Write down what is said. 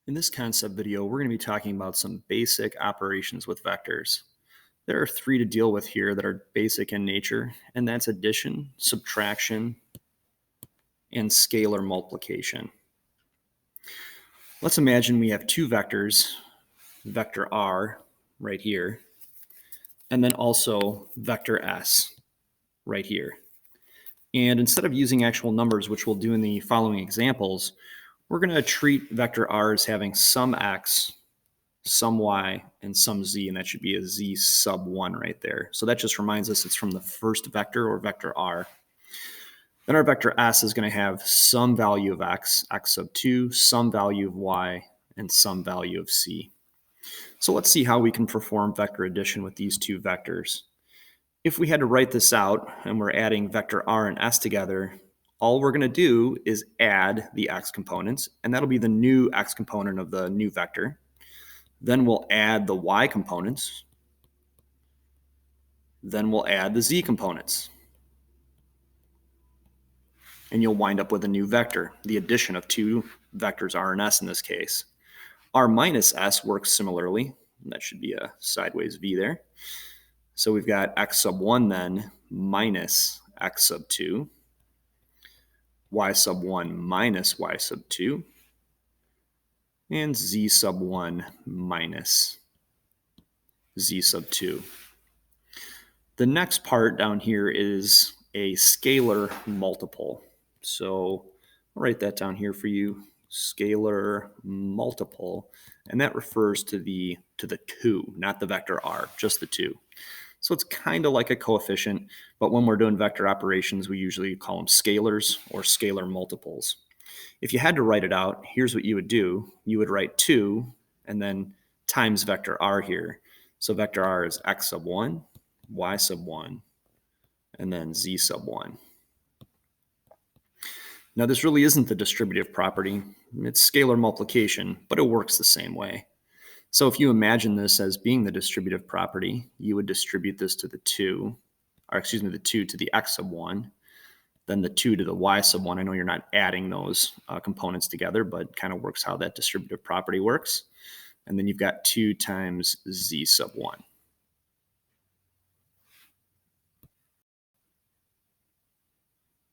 In this concept video, we're going to be talking about some basic operations with vectors. There are three to deal with here that are basic in nature, and that's addition, subtraction, and scalar multiplication. Let's imagine we have two vectors, vector r right here, and then also vector s right here. And instead of using actual numbers, which we'll do in the following examples, we're going to treat vector r as having some x, some y, and some z, and that should be a z sub 1 right there. So that just reminds us it's from the first vector, or vector r. Then our vector s is going to have some value of x, x sub 2, some value of y, and some value of c. So let's see how we can perform vector addition with these two vectors. If we had to write this out and we're adding vector r and s together, all we're going to do is add the x components, and that'll be the new x component of the new vector. Then we'll add the y components. Then we'll add the z components. And you'll wind up with a new vector, the addition of two vectors r and s in this case. R minus s works similarly. That should be a sideways v there. So we've got x sub 1 then minus x sub 2, y sub 1 minus y sub 2, and z sub 1 minus z sub 2. The next part down here is a scalar multiple. So I'll write that down here for you, scalar multiple, and that refers to the 2, not the vector r, just the 2. So it's kind of like a coefficient, but when we're doing vector operations, we usually call them scalars or scalar multiples. If you had to write it out, here's what you would do. You would write 2 and then times vector r here. So vector r is x sub 1, y sub 1, and then z sub 1. Now this really isn't the distributive property. It's scalar multiplication, but it works the same way. So if you imagine this as being the distributive property, you would distribute this to the 2, or excuse me, the 2 to the x sub 1, then the 2 to the y sub 1. I know you're not adding those components together, but kind of works how that distributive property works. And then you've got 2 times z sub 1.